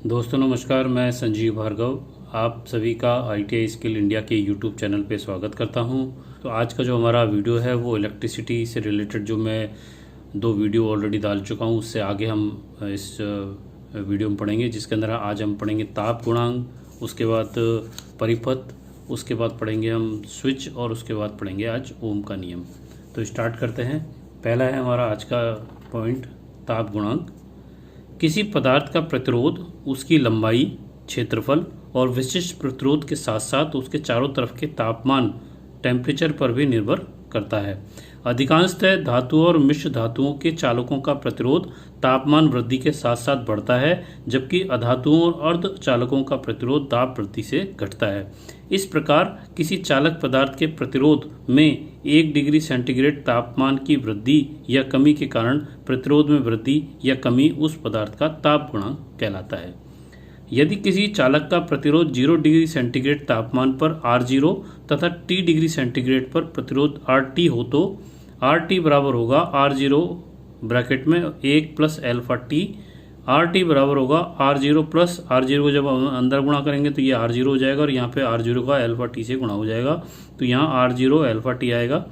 दोस्तों नमस्कार, मैं संजीव भार्गव आप सभी का ITI स्किल इंडिया के यूट्यूब चैनल पे स्वागत करता हूं। तो आज का जो हमारा वीडियो है वो इलेक्ट्रिसिटी से रिलेटेड, जो मैं 2 वीडियो ऑलरेडी डाल चुका हूं, उससे आगे हम इस वीडियो में पढ़ेंगे, जिसके अंदर आज हम पढ़ेंगे ताप गुणांक, उसके बाद परिपथ, उसके बाद पढ़ेंगे हम स्विच और उसके बाद पढ़ेंगे आज ओम का नियम। तो स्टार्ट करते हैं। पहला है हमारा आज का पॉइंट, ताप गुणांक। किसी पदार्थ का प्रतिरोध उसकी लंबाई, क्षेत्रफल और विशिष्ट प्रतिरोध के साथ साथ उसके चारों तरफ के तापमान, टेम्परेचर पर भी निर्भर करता है। अधिकांशतः धातुओं और मिश्र धातुओं के चालकों का प्रतिरोध तापमान वृद्धि के साथ साथ बढ़ता है, जबकि अधातुओं और अर्ध चालकों का प्रतिरोध दाब वृद्धि से घटता है। इस प्रकार किसी चालक पदार्थ के प्रतिरोध में 1 डिग्री सेंटीग्रेड तापमान की वृद्धि या कमी के कारण प्रतिरोध में वृद्धि या कमी उस पदार्थ का ताप गुणांक कहलाता है। यदि किसी चालक का प्रतिरोध 0 डिग्री सेंटीग्रेड तापमान पर R0 तथा T डिग्री सेंटीग्रेड पर प्रतिरोध RT हो तो RT बराबर होगा R0 ब्रैकेट में 1 प्लस अल्फा टी, RT बराबर होगा R0 प्लस R0 को जब हम अंदर गुणा करेंगे तो ये R0 हो जाएगा और यहाँ पे R0 का अल्फा टी से गुणा हो जाएगा, तो यहाँ R0 अल्फा टी आएगा।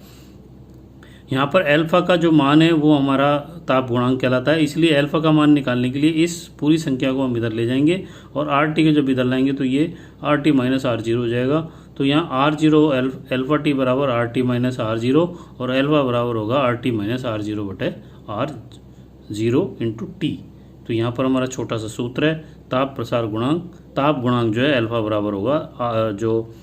यहाँ पर अल्फा का जो मान है वो हमारा ताप गुणांक कहलाता है, इसलिए अल्फा का मान निकालने के लिए इस पूरी संख्या को हम इधर ले जाएंगे और RT को जब इधर लाएंगे तो ये RT माइनस R0 हो जाएगा। तो यहाँ R0 अल्फा टी बराबर RT माइनस R0 और अल्फा बराबर होगा RT माइनस R0 बटे R0 इंटू टी। तो यहाँ पर हमारा छोटा सा सूत्र है, ताप प्रसार गुणांक। ताप गुणांक जो है अल्फा बराबर होगा जो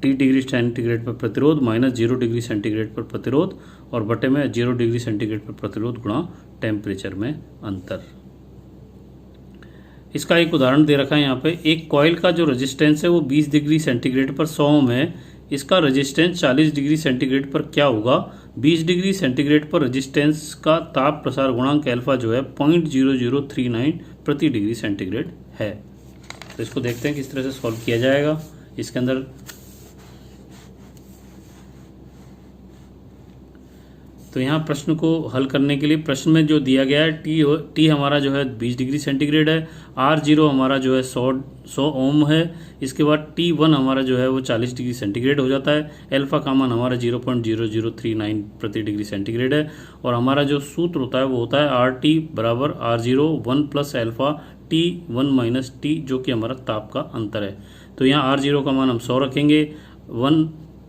T डिग्री सेंटीग्रेड पर प्रतिरोध माइनस 0 डिग्री सेंटीग्रेड पर प्रतिरोध और बटे में 0 डिग्री सेंटीग्रेड पर प्रतिरोध गुणा टेम्परेचर में अंतर। इसका एक उदाहरण दे रखा है यहाँ पे। एक कॉइल का जो रेजिस्टेंस है वो 20 डिग्री सेंटीग्रेड पर 100 ओम है। इसका रेजिस्टेंस 40 डिग्री सेंटीग्रेड पर क्या होगा? 20 डिग्री सेंटीग्रेड पर रेजिस्टेंस का ताप प्रसार गुणांक अल्फा जो है 0.0039 प्रति डिग्री सेंटीग्रेड है। तो इसको देखते हैं किस तरह से सॉल्व किया जाएगा। इसके अंदर तो यहाँ प्रश्न को हल करने के लिए प्रश्न में जो दिया गया है टी हमारा जो है 20 डिग्री सेंटीग्रेड है, R0 हमारा जो है 100 ओम है, इसके बाद T1 हमारा जो है वो 40 डिग्री सेंटीग्रेड हो जाता है। अल्फा का मान हमारा 0.0039 प्रति डिग्री सेंटीग्रेड है और हमारा जो सूत्र होता है वो होता है RT बराबर R0 1 plus alpha T1 minus T, जो कि हमारा ताप का अंतर है। तो यहाँ R0 का मान हम 100 रखेंगे, 1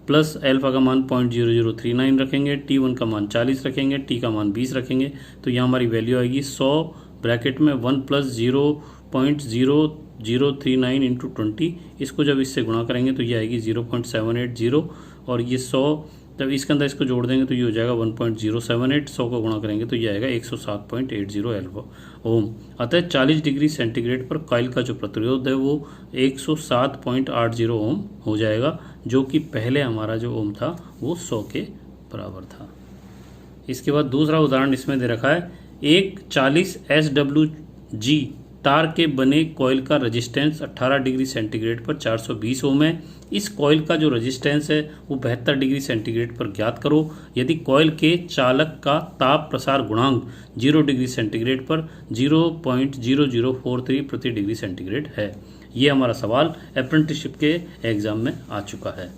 प्लस अल्फा का मान 0.0039 रखेंगे, T1 का मान 40 रखेंगे, T का मान 20 रखेंगे। तो यहाँ हमारी वैल्यू आएगी 100 ब्रैकेट में 1 प्लस 0.0039 इंटू 20। इसको जब इससे गुणा करेंगे तो ये आएगी 0.780 और ये 100 जब इसके अंदर इसको जोड़ देंगे तो ये हो जाएगा 1.078। 100 को गुणा करेंगे तो ये आएगा 107.80 अल्फा ओम। अतः 40 डिग्री सेंटीग्रेड पर कॉइल का जो प्रतिरोध है वो 107.80 ओम हो जाएगा, जो कि पहले हमारा जो ओम था वो 100 के बराबर था। इसके बाद दूसरा उदाहरण इसमें दे रखा है। एक 40 SWG तार के बने कॉइल का रेजिस्टेंस 18 डिग्री सेंटीग्रेड पर 420 ओम है। इस कॉइल का जो रेजिस्टेंस है वो 72 डिग्री सेंटीग्रेड पर ज्ञात करो यदि कॉइल के चालक का ताप प्रसार गुणांक 0 डिग्री सेंटीग्रेड पर 0.0043 प्रति डिग्री सेंटीग्रेड है। ये हमारा सवाल अप्रेंटिसशिप के एग्जाम में आ चुका है।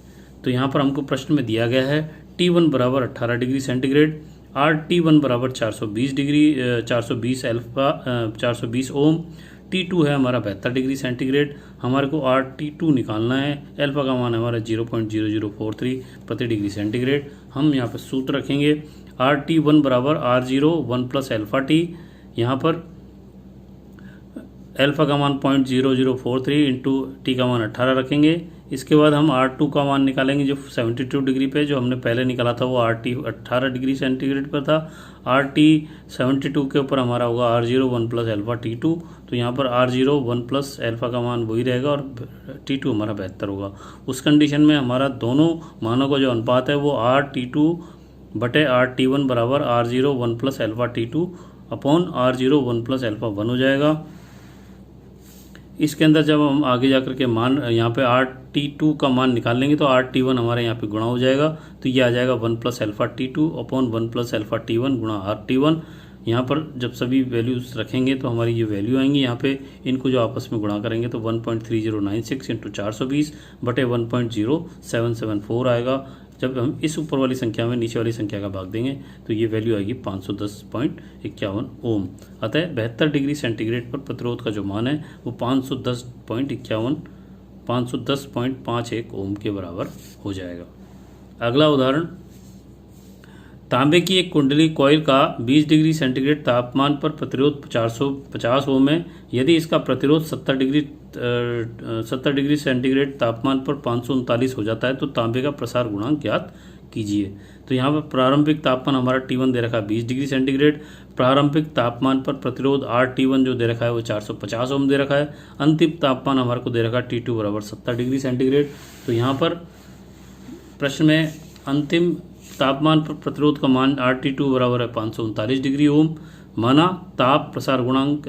तो यहाँ पर हमको प्रश्न में दिया गया है T1 बराबर 18 डिग्री सेंटीग्रेड, RT1 बराबर 420 ओम, T2 है हमारा 72 डिग्री सेंटीग्रेड। हमारे को RT2 निकालना है, अल्फा का मान हमारा 0.0043 प्रति डिग्री सेंटीग्रेड। हम यहाँ पर सूत्र रखेंगे RT1 बराबर R0 1 प्लस अल्फा टी, यहाँ पर अल्फा का मान 0.0043 इंटू टी का मान 18 रखेंगे। इसके बाद हम R2 का मान निकालेंगे जो 72 डिग्री पे जो हमने पहले निकाला था वो RT 18 डिग्री सेंटीग्रेड पर था। RT 72 के ऊपर हमारा होगा R0 1 प्लस अल्फा T2। तो यहाँ पर R0 1 प्लस अल्फा का मान वही रहेगा और T2 हमारा 72 होगा। उस कंडीशन में हमारा दोनों मानों का जो अनुपात है वो RT2 बटे RT1 बराबर R0 1 plus alpha T2 upon R0 1 plus alpha 1 हो जाएगा। इसके अंदर जब हम आगे जाकर के मान यहाँ पे RT2 का मान निकाल लेंगे तो RT1 हमारे यहाँ पे गुणा हो जाएगा, तो ये आ जाएगा 1 plus alpha T2 upon 1 plus alpha T1 गुणा RT1। यहाँ पर जब सभी वैल्यूज रखेंगे तो हमारी ये वैल्यू आएंगी। यहाँ पे इनको जो आपस में गुणा करेंगे तो 1.3096 इंटू 420 बटे 1.0774 आएगा। जब हम इस ऊपर वाली संख्या में नीचे वाली संख्या का भाग देंगे तो ये वैल्यू आएगी 510.51 ओम। अतः 72 डिग्री सेंटीग्रेड पर प्रतिरोध का जो मान है वो 510.51 ओम के बराबर हो जाएगा। अगला उदाहरण, तांबे की एक कुंडली कॉइल का 20 डिग्री सेंटीग्रेड तापमान पर प्रतिरोध 450 ओम है। यदि इसका प्रतिरोध 70 डिग्री सेंटीग्रेड तापमान पर 539 हो जाता है तो तांबे का प्रसार गुणांक ज्ञात कीजिए। तो यहाँ पर प्रारंभिक तापमान हमारा T1 दे रखा है 20 डिग्री सेंटीग्रेड, प्रारंभिक तापमान पर प्रतिरोध RT1 जो दे रखा है वो 450 ओम दे रखा है, अंतिम तापमान हमारे को दे रखा है T2 बराबर 70 डिग्री सेंटीग्रेड। तो यहाँ पर प्रश्न में अंतिम तापमान पर प्रतिरोध का मान RT2 बराबर है 539 डिग्री ओम, माना ताप प्रसार गुणांक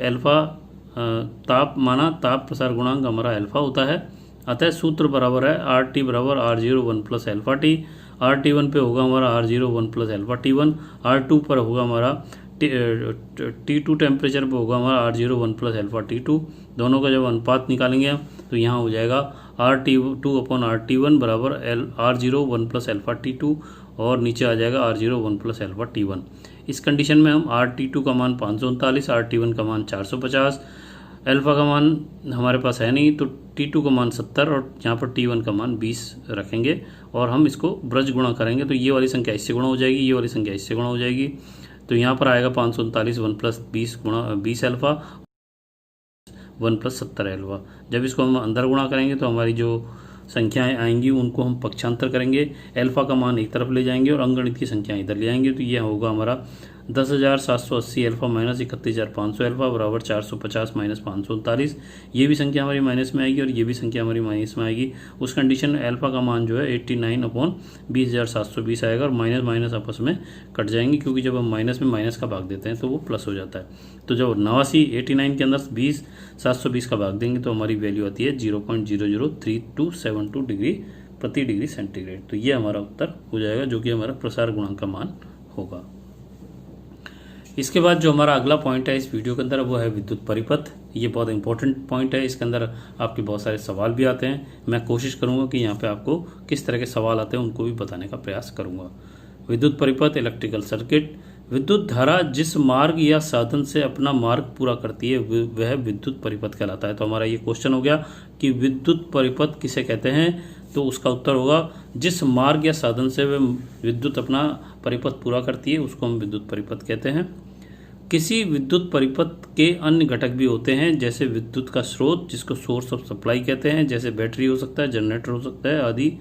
प्रसार गुणांक हमारा अल्फा होता है। अतः सूत्र बराबर है RT बराबर R01 plus alpha T. RT1 पे होगा हमारा R01 plus alpha T1, R2 पर होगा हमारा T2 टेम्परेचर पे होगा हमारा R01 प्लस अल्फा T2। दोनों का जब अनुपात निकालेंगे तो यहाँ हो जाएगा RT2 अपॉन RT1 बराबर R01 प्लस अल्फा T2 और नीचे आ जाएगा R01 प्लस अल्फा T1। इस कंडीशन में हम RT2 का मान 539, RT1 का मान 450, अल्फा का मान हमारे पास है नहीं तो T2 का मान 70 और यहाँ पर T1 का मान 20 रखेंगे और हम इसको ब्रज गुणा करेंगे तो ये वाली संख्या इससे गुणा हो जाएगी, ये वाली संख्या इससे गुणा हो जाएगी। तो यहाँ पर आएगा 539 1 प्लस 20 गुणा 20 अल्फा 1 प्लस 70 अल्फा। जब इसको हम अंदर गुणा करेंगे तो हमारी जो संख्याएं आएंगी उनको हम पक्षांतर करेंगे, अल्फा का मान एक तरफ ले जाएंगे और अंगगणित की संख्याएं इधर ले जाएंगे। तो यह होगा हमारा 10,780 अल्फा माइनस 31,500 अल्फा बराबर 450 माइनस 539। ये भी संख्या हमारी माइनस में आएगी और ये भी संख्या हमारी माइनस में आएगी। उस कंडीशन में अल्फा का मान जो है 89 अपॉन 20,720 आएगा और माइनस माइनस आपस में कट जाएंगे क्योंकि जब हम माइनस में माइनस का भाग देते हैं तो वो प्लस हो जाता है। तो जब 89 के अंदर 20,720 का भाग देंगे तो हमारी वैल्यू आती है 0.003272 डिग्री प्रति डिग्री सेंटीग्रेड। तो ये हमारा उत्तर हो जाएगा जो कि हमारा प्रसार गुणांक का मान होगा। इसके बाद जो हमारा अगला पॉइंट है इस वीडियो के अंदर वो है विद्युत परिपथ। ये बहुत इंपॉर्टेंट पॉइंट है, इसके अंदर आपके बहुत सारे सवाल भी आते हैं। मैं कोशिश करूंगा कि यहाँ पे आपको किस तरह के सवाल आते हैं उनको भी बताने का प्रयास करूंगा। विद्युत परिपथ, इलेक्ट्रिकल सर्किट। विद्युत धारा जिस मार्ग या साधन से अपना मार्ग पूरा करती है वह विद्युत परिपथ कहलाता है। तो हमारा ये क्वेश्चन हो गया कि विद्युत परिपथ किसे कहते हैं, तो उसका उत्तर होगा जिस मार्ग या साधन से वह विद्युत अपना परिपथ पूरा करती है उसको हम विद्युत परिपथ कहते हैं। किसी विद्युत परिपथ के अन्य घटक भी होते हैं जैसे विद्युत का स्रोत जिसको सोर्स ऑफ सप्लाई कहते हैं, जैसे बैटरी हो सकता है, जनरेटर हो सकता है आदि।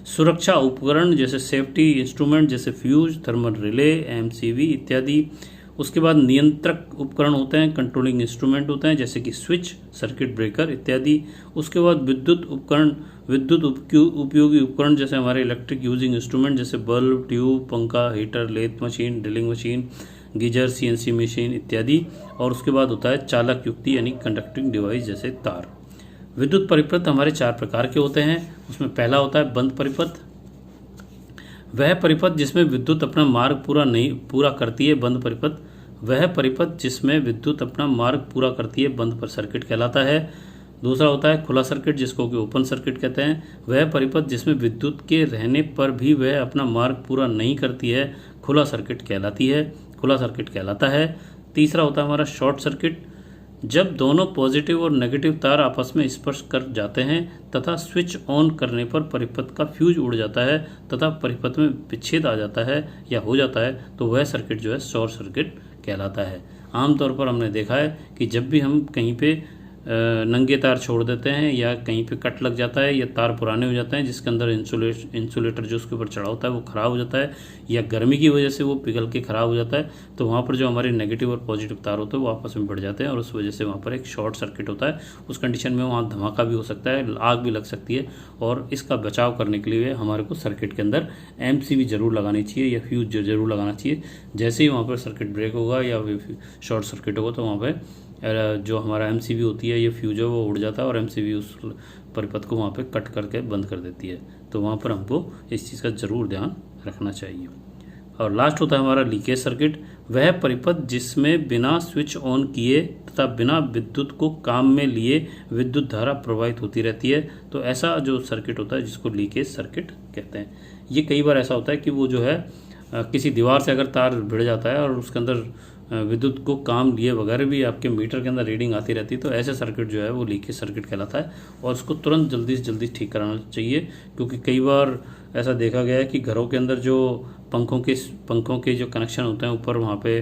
सुरक्षा उपकरण जैसे सेफ्टी इंस्ट्रूमेंट जैसे फ्यूज, थर्मल रिले, एमसीवी इत्यादि। उसके बाद नियंत्रक उपकरण होते हैं, कंट्रोलिंग इंस्ट्रूमेंट होते हैं जैसे कि स्विच, सर्किट ब्रेकर इत्यादि। उसके बाद विद्युत उपकरण, विद्युत उपयोगी उपकरण जैसे हमारे इलेक्ट्रिक यूजिंग इंस्ट्रूमेंट जैसे बल्ब, ट्यूब, पंखा, heater, lathe machine, drilling machine, geyser, CNC machine इत्यादि। और उसके बाद होता है चालक युक्ति यानी कंडक्टिंग डिवाइस जैसे तार। विद्युत परिपथ हमारे 4 प्रकार के होते हैं। उसमें पहला होता है बंद परिपथ। वह परिपथ जिसमें विद्युत अपना मार्ग पूरा करती है बंद परिपथ। वह परिपथ जिसमें विद्युत अपना मार्ग पूरा करती है बंद पर सर्किट कहलाता है। दूसरा होता है खुला सर्किट जिसको कि ओपन सर्किट कहते हैं। वह परिपथ जिसमें विद्युत के रहने पर भी वह अपना मार्ग पूरा नहीं करती है खुला सर्किट कहलाता है। तीसरा होता है हमारा शॉर्ट सर्किट। जब दोनों पॉजिटिव और नेगेटिव तार आपस में स्पर्श कर जाते हैं तथा स्विच ऑन करने पर परिपथ का फ्यूज उड़ जाता है तथा परिपथ में विच्छेद आ जाता है या हो जाता है तो वह सर्किट जो है शॉर्ट सर्किट कहलाता है। आमतौर पर हमने देखा है कि जब भी हम कहीं पे नंगे तार छोड़ देते हैं या कहीं पे कट लग जाता है या तार पुराने हो जाते हैं जिसके अंदर इंसुलेटर जो उसके ऊपर चढ़ा होता है वो ख़राब हो जाता है या गर्मी की वजह से वो पिघल के ख़राब हो जाता है तो वहाँ पर जो हमारे नेगेटिव और पॉजिटिव तार होते हैं वो आपस में बढ़ जाते हैं और उस वजह से वहाँ पर एक शॉर्ट सर्किट होता है। उस कंडीशन में वहाँ धमाका भी हो सकता है, आग भी लग सकती है और इसका बचाव करने के लिए हमारे को सर्किट के अंदर एमसीवी जरूर लगानी चाहिए या फ्यूज जरूर लगाना चाहिए। जैसे ही वहाँ पर सर्किट ब्रेक होगा या शॉर्ट सर्किट होगा तो वहाँ पर जो हमारा एमसीवी होती है ये फ्यूज है वो उड़ जाता है और एमसीवी उस परिपथ को वहाँ पे कट करके बंद कर देती है। तो वहाँ पर हमको इस चीज़ का ज़रूर ध्यान रखना चाहिए। और लास्ट होता है हमारा लीकेज सर्किट। वह परिपथ जिसमें बिना स्विच ऑन किए तथा बिना विद्युत को काम में लिए विद्युत धारा प्रवाहित होती रहती है। तो ऐसा जो सर्किट होता है जिसको लीकेज सर्किट कहते हैं। ये कई बार ऐसा होता है कि वो जो है किसी दीवार से अगर तार भिड़ जाता है और उसके अंदर विद्युत को काम लिए वगैरह भी आपके मीटर के अंदर रीडिंग आती रहती है, तो ऐसे सर्किट जो है वो लीकेज सर्किट कहलाता है और उसको तुरंत जल्दी से जल्दी ठीक कराना चाहिए। क्योंकि कई बार ऐसा देखा गया है कि घरों के अंदर जो पंखों के जो कनेक्शन होते हैं ऊपर, वहाँ पे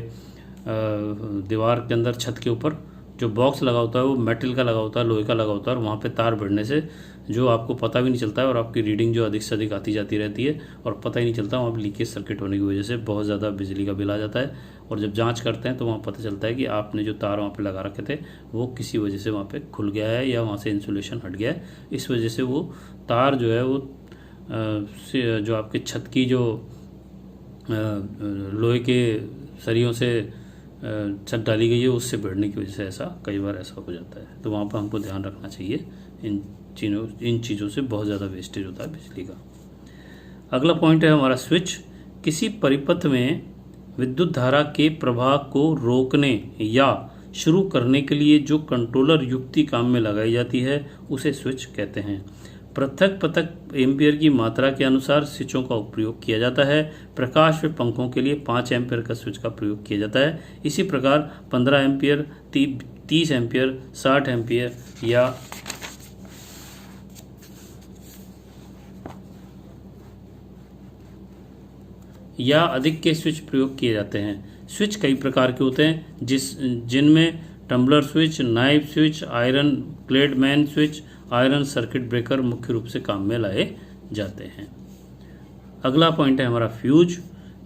दीवार के अंदर छत के ऊपर जो बॉक्स लगा होता है वो मेटल का लगा होता है, लोहे का लगा होता है, और वहाँ पे तार भिड़ने से जो आपको पता भी नहीं चलता है और आपकी रीडिंग जो अधिक से अधिक आती जाती रहती है और पता ही नहीं चलता, वहाँ पर लीकेज सर्किट होने की वजह से बहुत ज़्यादा बिजली का बिल आ जाता है। और जब जांच करते हैं तो वहाँ पता चलता है कि आपने जो तार वहाँ पे लगा रखे थे वो किसी वजह से वहाँ पे खुल गया है या वहाँ से इंसुलेशन हट गया है। इस वजह से वो तार जो है वो जो आपके छत की जो लोहे के सरियों से छत डाली गई है उससे भिड़ने की वजह से ऐसा कई बार ऐसा हो जाता है। तो वहाँ पर हमको ध्यान रखना चाहिए। इन चीज़ों से बहुत ज़्यादा वेस्टेज होता है बिजली का। अगला पॉइंट है हमारा स्विच। किसी परिपथ में विद्युत धारा के प्रवाह को रोकने या शुरू करने के लिए जो कंट्रोलर युक्ति काम में लगाई जाती है उसे स्विच कहते हैं। पृथक एम्पियर की मात्रा के अनुसार स्विचों का उपयोग किया जाता है। प्रकाश व पंखों के लिए 5 एम्पियर का स्विच का प्रयोग किया जाता है। इसी प्रकार 15 एम्पियर, 30 एम्पियर, 60 एम्पियर या अधिक के स्विच प्रयोग किए जाते हैं। स्विच कई प्रकार के होते हैं जिनमें tumbler switch, knife switch, iron clad main switch, iron circuit breaker मुख्य रूप से काम में लाए जाते हैं। अगला पॉइंट है हमारा फ्यूज।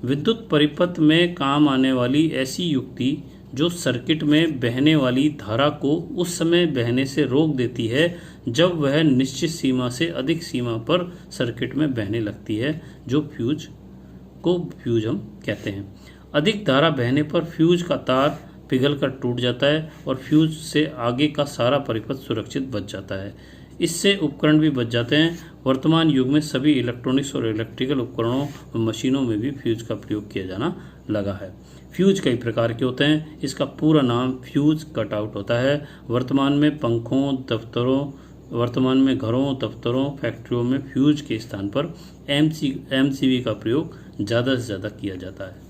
विद्युत परिपथ में काम आने वाली ऐसी युक्ति जो सर्किट में बहने वाली धारा को उस समय बहने से रोक देती है जब वह निश्चित सीमा से अधिक सीमा पर सर्किट में बहने लगती है, जो फ्यूज हम कहते हैं। अधिक धारा बहने पर फ्यूज का तार पिघलकर टूट जाता है और फ्यूज से आगे का सारा परिपथ सुरक्षित बच जाता है। इससे उपकरण भी बच जाते हैं। वर्तमान युग में सभी इलेक्ट्रॉनिक्स और इलेक्ट्रिकल उपकरणों और मशीनों में भी फ्यूज का प्रयोग किया जाना लगा है। फ्यूज कई प्रकार के होते हैं। इसका पूरा नाम फ्यूज कटआउट होता है। वर्तमान में घरों, दफ्तरों, फैक्ट्रियों में फ्यूज के स्थान पर एमसीवी का प्रयोग ज़्यादा से ज़्यादा किया जाता है।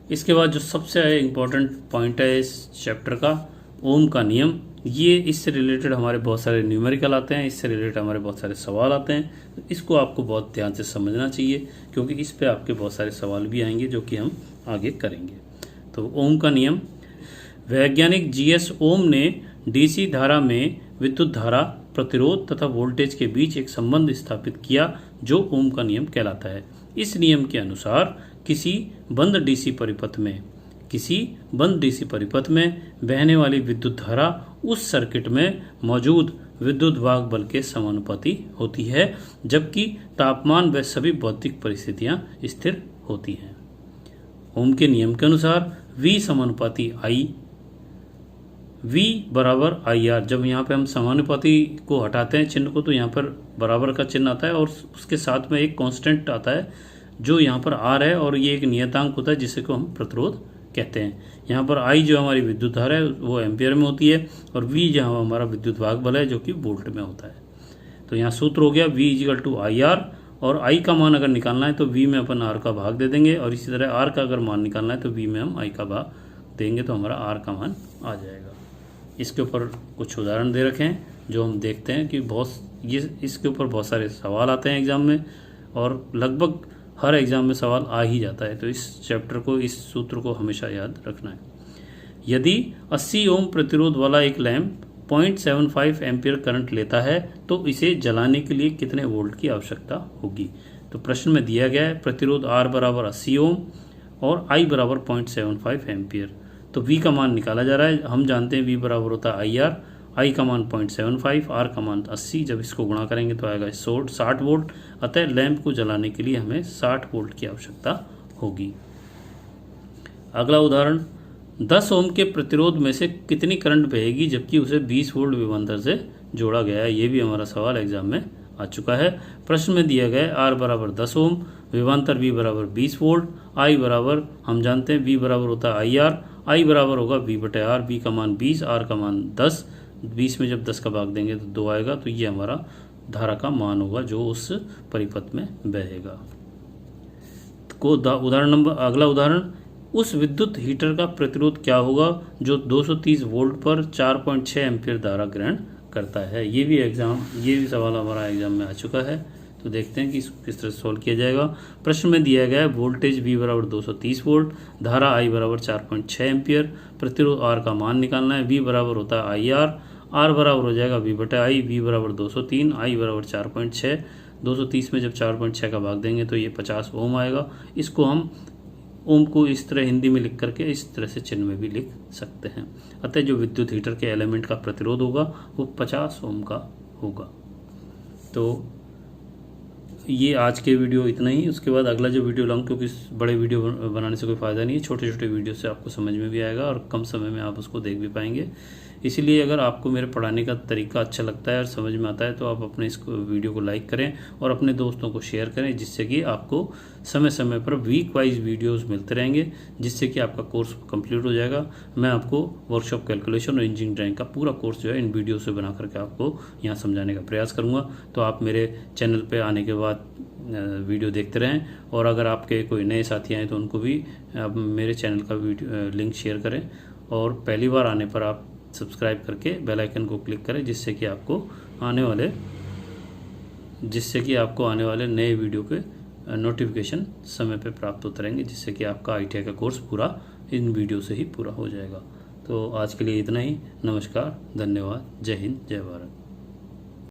इसके बाद जो सबसे इम्पोर्टेंट पॉइंट है इस चैप्टर का, ओम का नियम। ये इससे रिलेटेड हमारे बहुत सारे न्यूमेरिकल आते हैं, इससे रिलेटेड हमारे बहुत सारे सवाल आते हैं। तो इसको आपको बहुत ध्यान से समझना चाहिए क्योंकि इस पे आपके बहुत सारे सवाल भी आएंगे जो कि हम आगे करेंगे। तो ओम का नियम। वैज्ञानिक जीएस ओम ने डीसी धारा में विद्युत धारा, प्रतिरोध तथा वोल्टेज के बीच एक संबंध स्थापित किया जो ओम का नियम कहलाता है। इस नियम के अनुसार किसी बंद डीसी परिपथ में बहने वाली विद्युत धारा उस सर्किट में मौजूद विद्युत वाहक बल के समानुपाती होती है, जबकि तापमान व सभी भौतिक परिस्थितियां स्थिर होती हैं। ओम के नियम के अनुसार V समानुपाती I, V बराबर IR। जब यहाँ पे हम समानुपाती को हटाते हैं चिन्ह को तो यहाँ पर बराबर का चिन्ह आता है और उसके साथ में एक कांस्टेंट आता है जो यहाँ पर R है और ये एक नियतांक होता है जिसे को हम प्रतिरोध कहते हैं। यहाँ पर I जो हमारी विद्युत धारा है वो एम्पियर में होती है और V जहाँ हमारा विद्युत वाहक बल है जो कि वोल्ट में होता है। तो यहाँ सूत्र हो गया V = IR और I का मान अगर निकालना है तो V में अपन R का भाग दे देंगे और इसी तरह R का अगर मान निकालना है तो V में हम I का भाग देंगे तो हमारा R का मान आ जाएगा। इसके ऊपर कुछ उदाहरण दे रखे हैं जो हम देखते हैं कि इसके ऊपर बहुत सारे सवाल आते हैं एग्जाम में और लगभग हर एग्जाम में सवाल आ ही जाता है। तो इस चैप्टर को, इस सूत्र को हमेशा याद रखना है। यदि 80 ओम प्रतिरोध वाला एक लैंप 0.75 एम्पियर करंट लेता है तो इसे जलाने के लिए कितने वोल्ट की आवश्यकता होगी। तो प्रश्न में दिया गया है प्रतिरोध R बराबर 80 ओम और I बराबर 0.75 एम्पियर। तो V का मान निकाला जा रहा है। हम जानते हैं V बराबर होता है IR, I का मान 0.75, R का मान 80। जब इसको गुणा करेंगे तो आएगा 60 वोल्ट। अतः लैंप को जलाने के लिए हमें 60 वोल्ट की आवश्यकता होगी। अगला उदाहरण, 10 ओम के प्रतिरोध में से कितनी करंट बहेगी जबकि उसे 20 वोल्ट विभवांतर से जोड़ा गया है। ये भी हमारा सवाल एग्जाम में आ चुका है। प्रश्न में दिया गया R बराबर 10 ओम, विभवांतर V बराबर 20 वोल्ट, I बराबर हम जानते हैं V बराबर होता है IR, I बराबर होगा V/R, V का मान 20, R का मान 10, 20 में जब 10 का भाग देंगे तो 2 आएगा, तो ये हमारा धारा का मान होगा जो उस परिपथ में बहेगा। उदाहरण नंबर अगला उदाहरण, उस विद्युत हीटर का प्रतिरोध क्या होगा जो 230 वोल्ट पर 4.6 एम्पीयर धारा ग्रहण करता है। ये भी सवाल हमारा एग्जाम में आ चुका है, तो देखते हैं कि इसको किस तरह सॉल्व किया जाएगा। प्रश्न में दिया गया है वोल्टेज V बराबर 230 वोल्ट, धारा I बराबर 4.6 एम्पीयर, प्रतिरोध R का मान निकालना है। V बराबर होता है IR, R बराबर हो जाएगा V/I, V बराबर 203, I बराबर 4.6, 230 में जब 4.6 का भाग देंगे तो ये 50 ओम आएगा। इसको हम ओम को इस तरह हिंदी में लिख करके इस तरह से चिन्ह में भी लिख सकते हैं। अतः जो विद्युत हीटर के एलिमेंट का प्रतिरोध होगा वो 50 ओम का होगा। तो ये आज के वीडियो इतना ही। उसके बाद अगला जो वीडियो लाऊं, क्योंकि बड़े वीडियो बनाने से कोई फ़ायदा नहीं है, छोटे छोटे वीडियो से आपको समझ में भी आएगा और कम समय में आप उसको देख भी पाएंगे। इसीलिए अगर आपको मेरे पढ़ाने का तरीका अच्छा लगता है और समझ में आता है तो आप अपने इस वीडियो को लाइक करें और अपने दोस्तों को शेयर करें, जिससे कि आपको समय समय पर वीक वाइज वीडियोस मिलते रहेंगे, जिससे कि आपका कोर्स कंप्लीट हो जाएगा। मैं आपको वर्कशॉप कैलकुलेशन और इंजीनियरिंग ड्राइंग का पूरा कोर्स जो है इन वीडियो से बना करके आपको यहाँ समझाने का प्रयास करूँगा। तो आप मेरे चैनल पर आने के बाद वीडियो देखते रहें, और अगर आपके कोई नए साथी आए तो उनको भी आप मेरे चैनल का वीडियो लिंक शेयर करें, और पहली बार आने पर आप सब्सक्राइब करके बेल आइकन को क्लिक करें, जिससे कि आपको आने वाले नए वीडियो के नोटिफिकेशन समय पे प्राप्त होते रहेंगे, जिससे कि आपका ITI का कोर्स पूरा इन वीडियो से ही पूरा हो जाएगा। तो आज के लिए इतना ही। नमस्कार, धन्यवाद, जय हिंद, जय भारत।